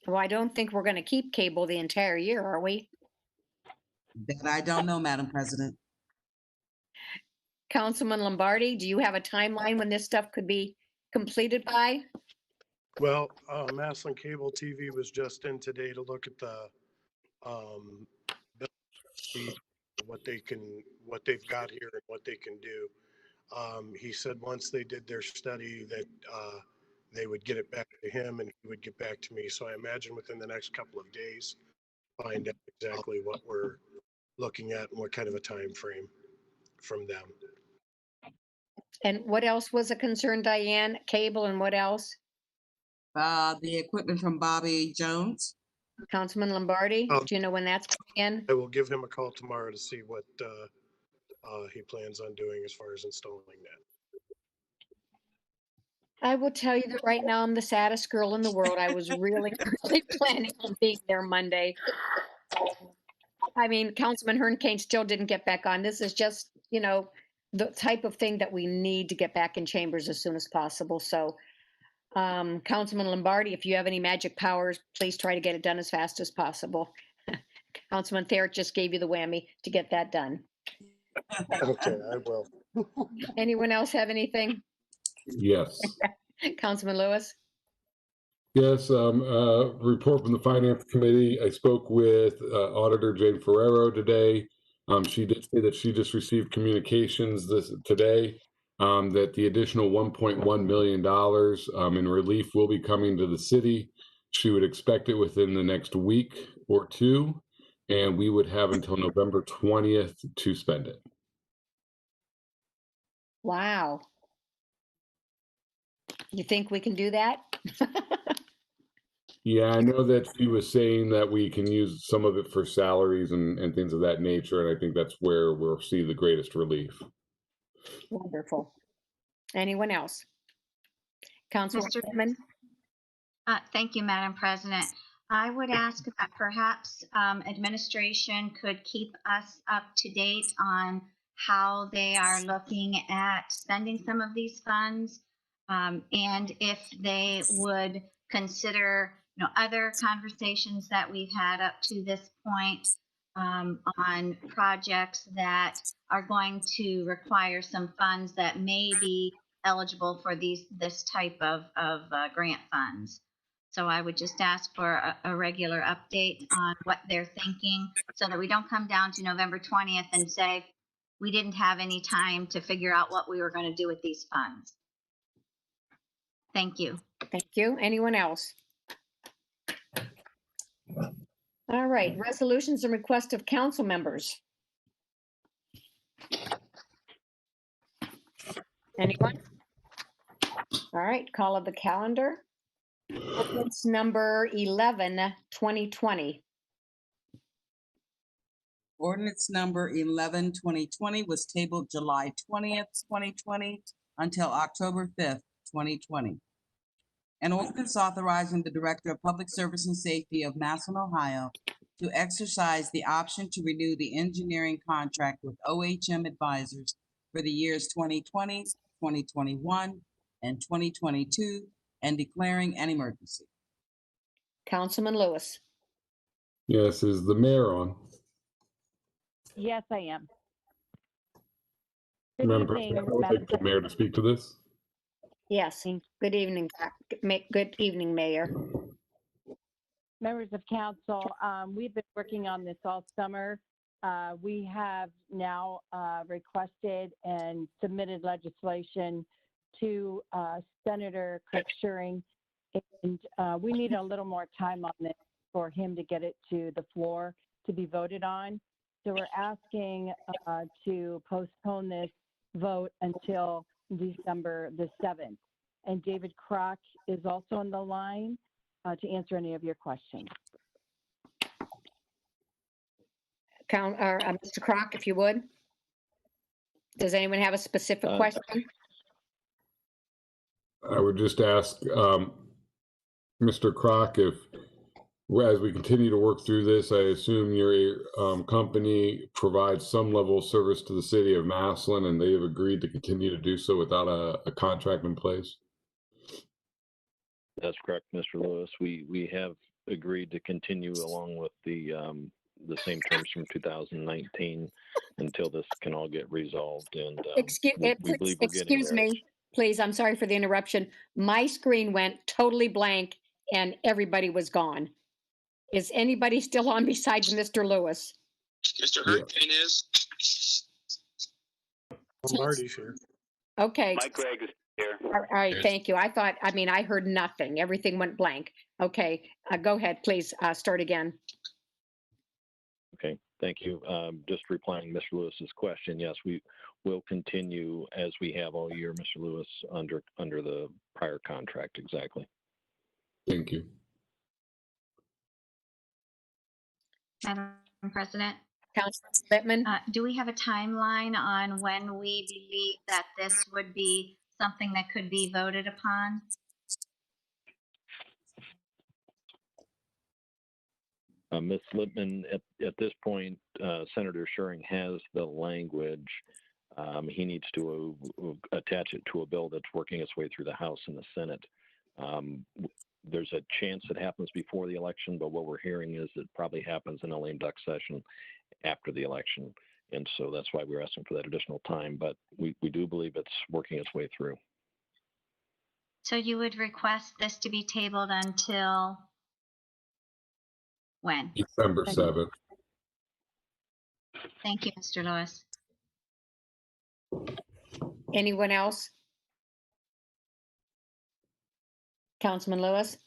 Well, I don't think we're going to keep cable the entire year, are we? That I don't know, Madam President. Councilman Lombardi, do you have a timeline when this stuff could be completed by? Well, Massillon Cable TV was just in today to look at the what they've got here and what they can do. He said once they did their study that they would get it back to him and he would get back to me. So I imagine within the next couple of days, find out exactly what we're looking at and what kind of a time frame from them. And what else was a concern, Diane? Cable and what else? The equipment from Bobby Jones. Councilman Lombardi, do you know when that's coming in? I will give him a call tomorrow to see what he plans on doing as far as installing that. I will tell you that right now I'm the saddest girl in the world. I was really, really planning on being there Monday. I mean, Councilman Hernkane still didn't get back on. This is just, you know, the type of thing that we need to get back in chambers as soon as possible. So, Councilman Lombardi, if you have any magic powers, please try to get it done as fast as possible. Councilman Thayer just gave you the whammy to get that done. Okay, I will. Anyone else have anything? Yes. Councilman Lewis? Yes, report from the Finance Committee. I spoke with Auditor Jane Ferrero today. She did say that she just received communications today that the additional $1.1 million in relief will be coming to the city. She would expect it within the next week or two, and we would have until November 20th to spend it. Wow. You think we can do that? Yeah, I know that she was saying that we can use some of it for salaries and things of that nature, and I think that's where we'll see the greatest relief. Wonderful. Anyone else? Councilman Pittman? Thank you, Madam President. I would ask that perhaps administration could keep us up to date on how they are looking at spending some of these funds, and if they would consider, you know, other conversations that we've had up to this point on projects that are going to require some funds that may be eligible for this type of grant funds. So I would just ask for a regular update on what they're thinking so that we don't come down to November 20th and say we didn't have any time to figure out what we were going to do with these funds. Thank you. Thank you. Anyone else? All right, resolutions and requests of council members. Anyone? All right, call of the calendar. Ordinance number 11, 2020. Ordinance number 11, 2020 was tabled July 20th, 2020 until October 5th, 2020. An ordinance authorizing the Director of Public Service and Safety of Massillon, Ohio to exercise the option to renew the engineering contract with OHM Advisors for the years 2020, 2021, and 2022, and declaring an emergency. Councilman Lewis. Yes, is the mayor on? Yes, I am. Good Madam evening, President, I would Madam like the mayor to speak to this. Yes. Good evening. Good evening, Mayor. Members of council, we've been working on this all summer. We have now requested and submitted legislation to Senator Kirk Scheuring, and we need a little more time on this for him to get it to the floor to be voted on. So we're asking to postpone this vote until December the 7th. And David Kroc is also on the line to answer any of your questions. Mr. Kroc, if you would. Does anyone have a specific question? I would just ask Mr. Kroc if, as we continue to work through this, I assume your company provides some level of service to the city of Massillon, and they have agreed to continue to do so without a contract in place? That's correct, Mr. Lewis. We have agreed to continue along with the same terms from 2019 until this can all get resolved. And Excuse me, please. I'm sorry for the interruption. My screen went totally blank and everybody was gone. Is anybody still on besides Mr. Lewis? Mr. Hurricane is. Lombardi's here. Okay. Mike Gregg is here. All right, thank you. I heard nothing. Everything went blank. Okay, go ahead, please start again. Okay, thank you. Just replying to Mr. Lewis's question, yes, we will continue as we have all year, Mr. Lewis, under the prior contract, exactly. Thank you. Madam President? Councilman Littman? Do we have a timeline on when we believe that this would be something that could be voted upon? Ms. Lippman, at this point, Senator Scheuring has the language. He needs to attach it to a bill that's working its way through the House and the Senate. There's a chance it happens before the election, but what we're hearing is it probably happens in a lame duck session after the election. And so that's why we're asking for that additional time, but we do believe it's working its way through. So you would request this to be tabled until when? December 7th. Thank you, Mr. Lewis. Anyone else? Councilman Lewis?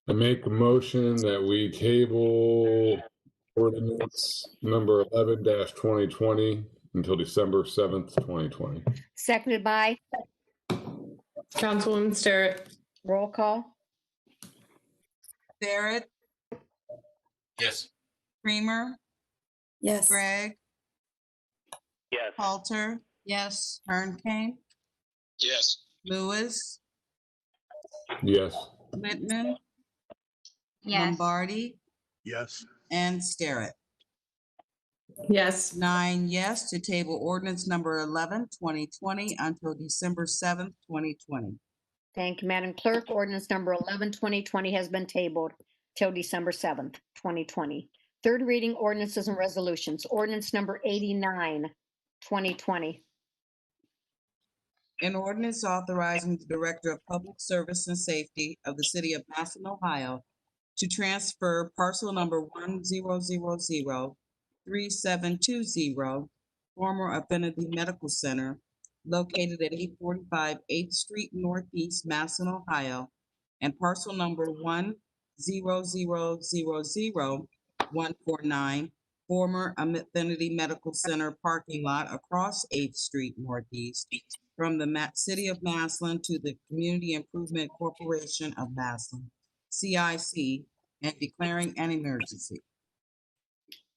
I make a motion that we table ordinance number 11-2020 until December 7th, 2020. Seconded by? Councilwoman Sterrett. Roll call? Barrett, Yes. Creamer, Yes. Gregg, Yes. Halter, yes, Hurricane, Yes. Lewis, Yes. Littman, Yes. Lombardi, Yes. and Sterrett. Yes. 9 yes to table ordinance number 11-2020 until December 7th, 2020. Thank you, Madam Clerk. Ordinance number 11-2020 has been tabled till December 7th, 2020. Third reading ordinances and resolutions. Ordinance number 89-2020. An ordinance authorizing the Director of Public Service and Safety of the City of Massillon, Ohio, to transfer parcel number 10003720, former Affinity Medical Center, located at 845 8th Street Northeast, Massillon, Ohio, and parcel number 10000149, former Affinity Medical Center parking lot across 8th Street Northeast, from the City of Massillon to the Community Improvement Corporation of Massillon, CIC, and declaring an emergency.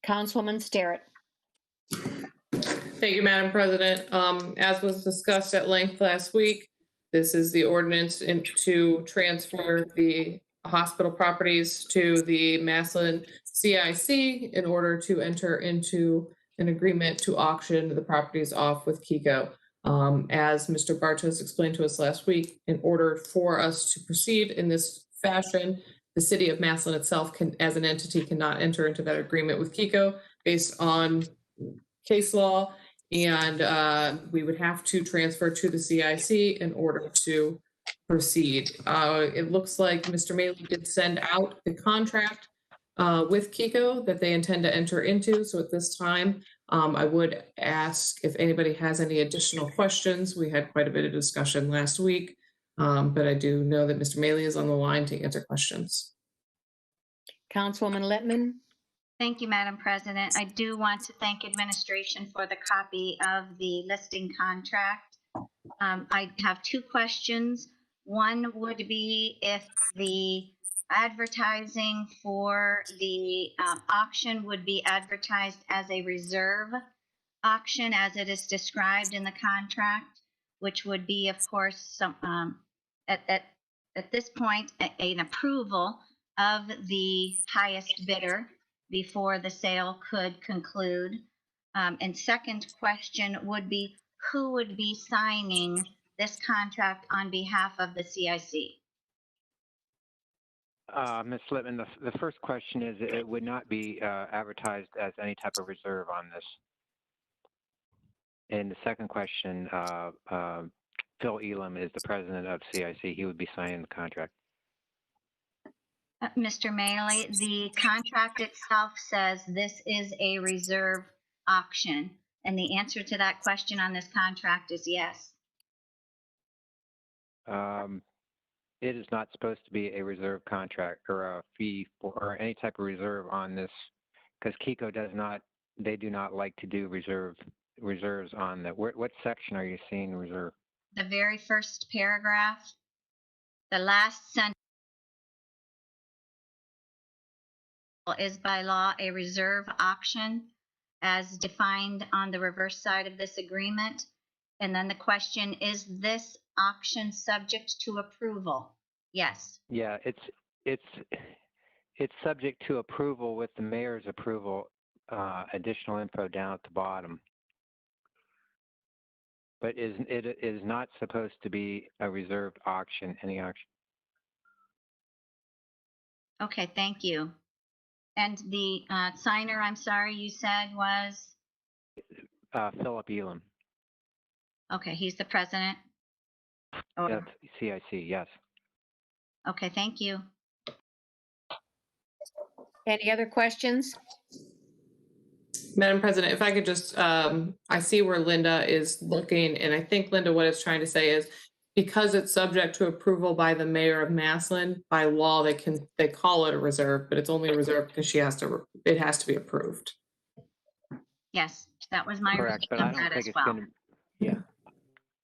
Councilwoman Sterrett. Thank you, Madam President. As was discussed at length last week, this is the ordinance to transfer the hospital properties to the Massillon CIC in order to enter into an agreement to auction the properties off with Kiko. As Mr. Bartos explained to us last week, in order for us to proceed in this fashion, the City of Massillon itself as an entity, cannot enter into that agreement with Kiko based on case law and we would have to transfer to the CIC in order to proceed. It looks like Mr. Maley did send out the contract with Kiko that they intend to enter into. So at this time, I would ask if anybody has any additional questions. We had quite a bit of discussion last week, but I do know that Mr. Maley is on the line to answer questions. Councilwoman Littman. Thank you, Madam President. I do want to thank administration for the copy of the listing contract. I have two questions. One would be if the advertising for the auction would be advertised as a reserve auction as it is described in the contract, which would be, of course, some at this point an approval of the highest bidder before the sale could conclude. And second question would be, who would be signing this contract on behalf of the CIC? Ms. Littman, the first question is it would not be advertised as any type of reserve on this. And the second question, Phil Elam is the president of CIC. He would be signing the contract. Mr. Maley, the contract itself says this is a reserve auction. And the answer to that question on this contract is yes. It is not supposed to be a reserve contract or a fee for or any type of reserve on this, because Kiko does not. They do not like to do reserves on the. What section are you seeing reserve? The very first paragraph, the last sentence is by law a reserve auction as defined on the reverse side of this agreement. And then the question, is this auction subject to approval? Yes. Yeah, it's subject to approval with the mayor's approval. Additional info down at the bottom. But it is not supposed to be a reserved auction, any auction. Okay, thank you. And the signer, I'm sorry, you said was? Philip Elam. Okay, he's the president? Yes, CIC, yes. Okay, thank you. Any other questions? Madam President, if I could just, I see where Linda is looking, and I think Linda, what it's trying to say is because it's subject to approval by the mayor of Massillon, by law, they call it a reserve, but it's only a reserve because it has to be approved. Yes, that was my Correct, but I don't think it's going to. Yeah.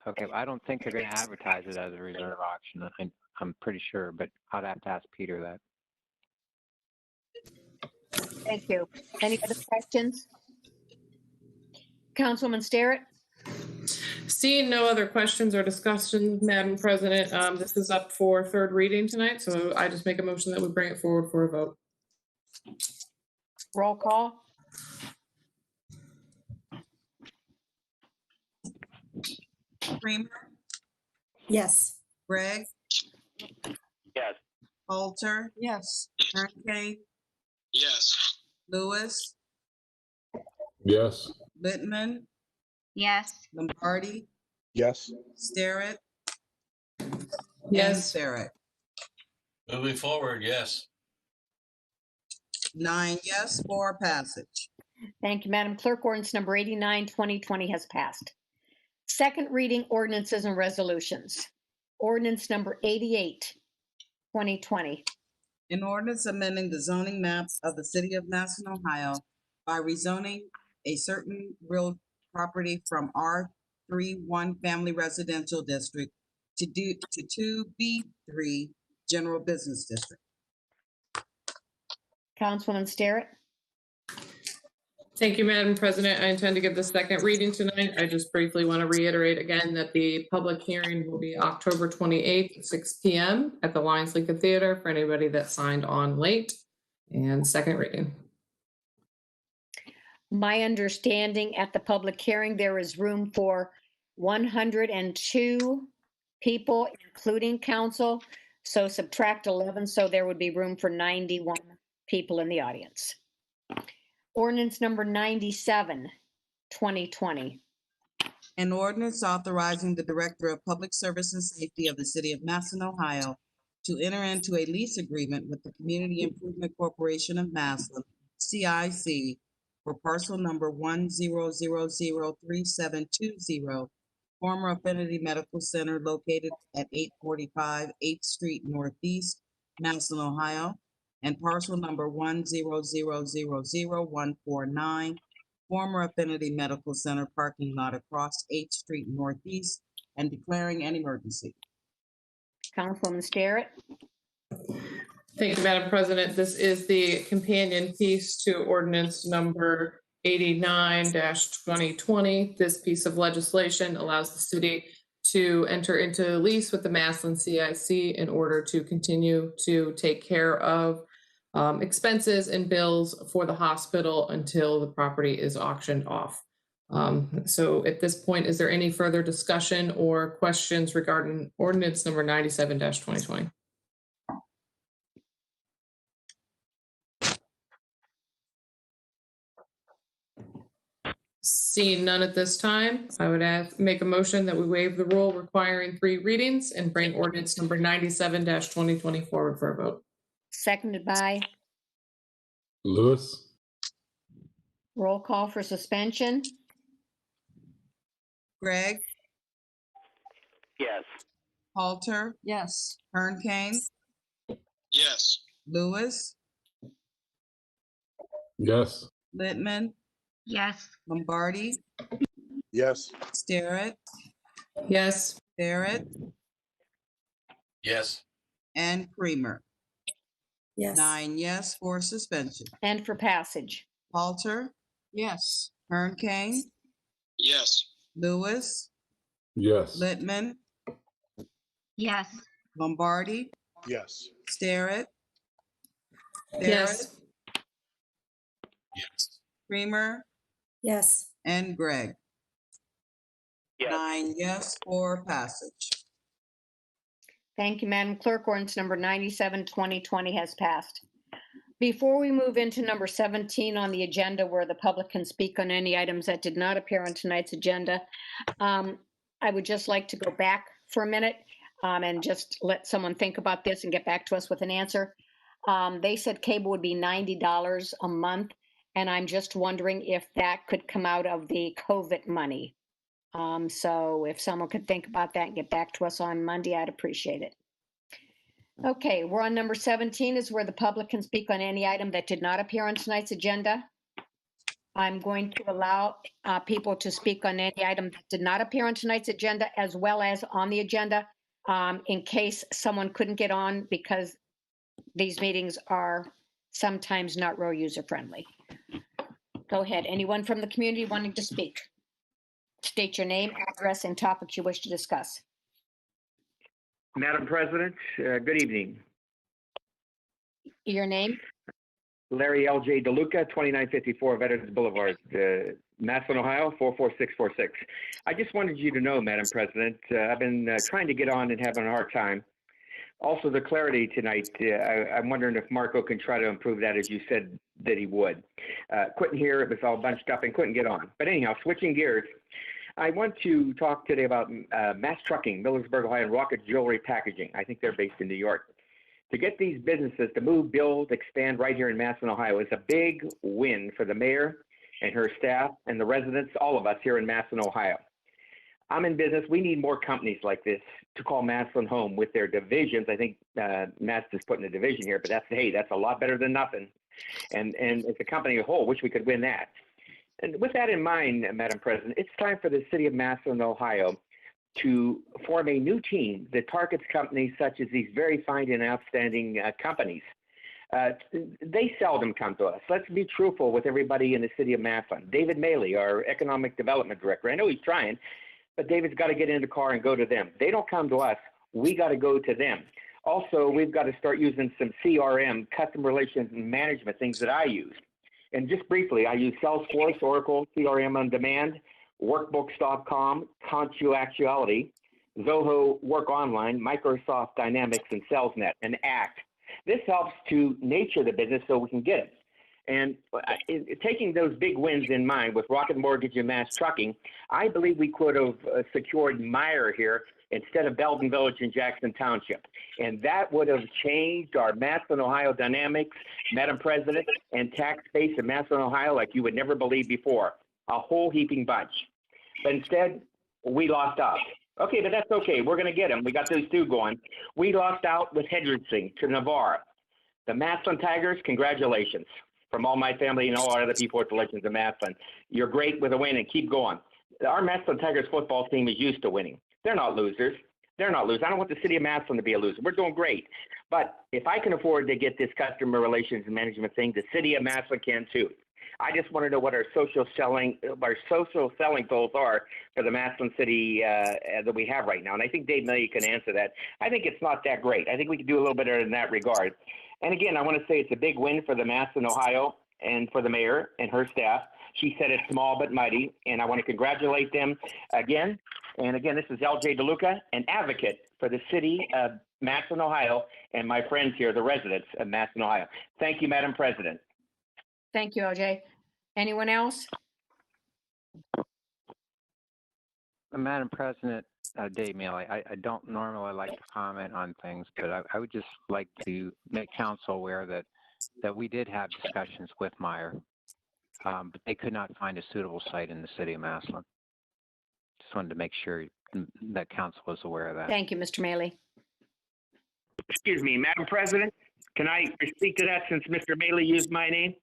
Okay, I don't think they're going to advertise it as a reserve auction. I'm pretty sure, but I'd have to ask Peter that. Thank you. Any other questions? Councilwoman Starrett? Seeing no other questions or discussion, Madam President, this is up for third reading tonight, so I just make a motion that we bring it forward for a vote. Roll call. Kramer, Yes. Gregg, Yes. Halter, Yes. Hurricane, Yes. Lewis, Yes. Littman, Yes. Lombardi, Yes. Starrett, Yes. and Starrett. Moving forward, yes. 9 yes for passage. Thank you, Madam Clerk. Ordinance number 89, 2020 has passed. Second reading ordinances and resolutions. Ordinance number 88, 2020. An ordinance amending the zoning map of the city of Massillon, Ohio by rezoning a certain real property from R3 Family Residential District to 2B3 General Business District. Councilwoman Starrett? Thank you, Madam President. I intend to give the second reading tonight. I just briefly want to reiterate again that the public hearing will be October 28th at 6 p.m. at the Lions Lincoln Theater for anybody that signed on late. And second reading. My understanding at the public hearing, there is room for 102 people, including council. So subtract 11, so there would be room for 91 people in the audience. Ordinance number 97, 2020. An ordinance authorizing the Director of Public Service and Safety of the City of Massillon, Ohio, to enter into a lease agreement with the Community Improvement Corporation of Massillon, CIC, for parcel number 1003720, former Affinity Medical Center located at 845 8th Street Northeast, Massillon, Ohio, and parcel number 1000149, former Affinity Medical Center parking lot across 8th Street Northeast, and declaring an emergency. Councilwoman Starrett? Thank you, Madam President. This is the companion piece to ordinance number 89-2020. This piece of legislation allows the city to enter into a lease with the Massillon CIC in order to continue to take care of expenses and bills for the hospital until the property is auctioned off. So at this point, is there any further discussion or questions regarding ordinance number 97-2020? Seeing none at this time, I would make a motion that we waive the rule requiring 3 readings and bring ordinance number 97-2020 forward for a vote. Seconded by? Lewis. Roll call for suspension? Gregg, Yes. Halter, Yes. Kern Kane, Yes. Lewis, Yes. Littman, Yes. Lombardi, Yes. Starrett, Yes. Barrett, Yes. and Creamer. Yes. 9 yes for suspension. And for passage? Halter, Yes. Kern Kane, Yes. Lewis, Yes. Littman, Yes. Lombardi, Yes. Starrett, Yes. Yes. Creamer, Yes. and Gregg. Yes. 9 yes for passage. Thank you, Madam Clerk. Ordinance number 97-2020 has passed. Before we move into number 17 on the agenda, where the public can speak on any items that did not appear on tonight's agenda, I would just like to go back for a minute and just let someone think about this and get back to us with an answer. They said cable would be $90 a month, and I'm just wondering if that could come out of the COVID money. So if someone could think about that and get back to us on Monday, I'd appreciate it. Okay, we're on number 17 is where the public can speak on any item that did not appear on tonight's agenda. I'm going to allow people to speak on any item that did not appear on tonight's agenda as well as on the agenda in case someone couldn't get on because these meetings are sometimes not real user-friendly. Go ahead. Anyone from the community wanting to speak? State your name, address, and topics you wish to discuss. Madam President, good evening. Your name? Larry L.J. DeLuca, 2954 Veterans Boulevard, Massillon, Ohio, 44646. I just wanted you to know, Madam President, I've been trying to get on and having a hard time. Also, the clarity tonight, I'm wondering if Marco can try to improve that as you said that he would. Couldn't hear, it was all bunched up and couldn't get on. But anyhow, switching gears, I want to talk today about Mass Trucking, Millersburg, Ohio, and Rocket Jewelry Packaging. I think they're based in New York. To get these businesses to move, build, expand right here in Massillon, Ohio is a big win for the mayor and her staff and the residents, all of us here in Massillon, Ohio. I'm in business. We need more companies like this to call Massillon home with their divisions. I think Mass is putting a division here, but that's a lot better than nothing. And it's a company as a whole, wish we could win that. And with that in mind, Madam President, it's time for the city of Massillon, Ohio, to form a new team that targets companies such as these very fine and outstanding companies. They seldom come to us. Let's be truthful with everybody in the city of Massillon. David Maley, our economic development director, I know he's trying, but David's got to get in the car and go to them. They don't come to us. We got to go to them. Also, we've got to start using some CRM, customer relations management, things that I use. And just briefly, I use Salesforce, Oracle, CRM on Demand, Workbooks.com, Contuactuality, Zoho Work Online, Microsoft Dynamics, and SalesNet, and ACT. This helps to nature the business so we can get it. And taking those big wins in mind with Rocket Mortgage and Mass Trucking, I believe we could have secured Meyer here instead of Belden Village and Jackson Township. And that would have changed our Massillon, Ohio dynamics, Madam President, and tax base in Massillon, Ohio like you would never believe before. A whole heaping bunch. But instead, we lost out. Okay, but that's okay. We're going to get them. We got those two going. We lost out with Hendrickson to Navarre. The Massillon Tigers, congratulations. From all my family and all our other people with the Legends of Massillon. You're great with a win and keep going. Our Massillon Tigers football team is used to winning. They're not losers. They're not losers. I don't want the city of Massillon to be a loser. We're doing great. But if I can afford to get this customer relations and management thing, the city of Massillon can too. I just want to know what our social selling goals are for the Massillon city that we have right now. And I think Dave Milley can answer that. I think it's not that great. I think we can do a little bit better in that regard. And again, I want to say it's a big win for the Massillon, Ohio, and for the mayor and her staff. She said it's small but mighty, and I want to congratulate them again. And again, this is LJ DeLuca, an advocate for the city of Massillon, Ohio, and my friends here, the residents of Massillon, Ohio. Thank you, Madam President. Thank you, OJ. Anyone else? Madam President, Dave Mealy, I don't normally like to comment on things, but I would just like to make council aware that we did have discussions with Meyer, but they could not find a suitable site in the city of Massillon. Just wanted to make sure that council was aware of that. Thank you, Mr. Maley. Excuse me, Madam President, can I speak to that since Mr. Maley used my name?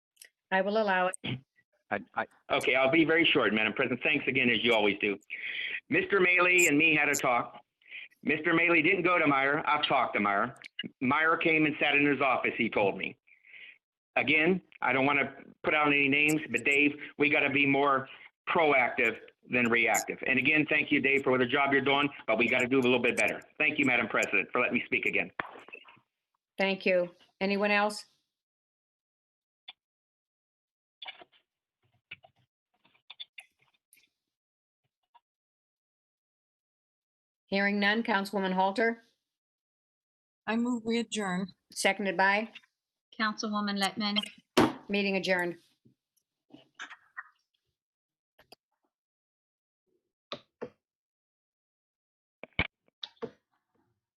I will allow it. Okay, I'll be very short, Madam President. Thanks again, as you always do. Mr. Maley and me had a talk. Mr. Maley didn't go to Meyer. I've talked to Meyer. Meyer came and sat in his office, he told me. Again, I don't want to put out any names, but Dave, we got to be more proactive than reactive. And again, thank you, Dave, for the job you're doing, but we got to do a little bit better. Thank you, Madam President, for letting me speak again. Thank you. Anyone else? Hearing none, Councilwoman Halter, I move we adjourn. seconded by Councilwoman Letman. meeting adjourned.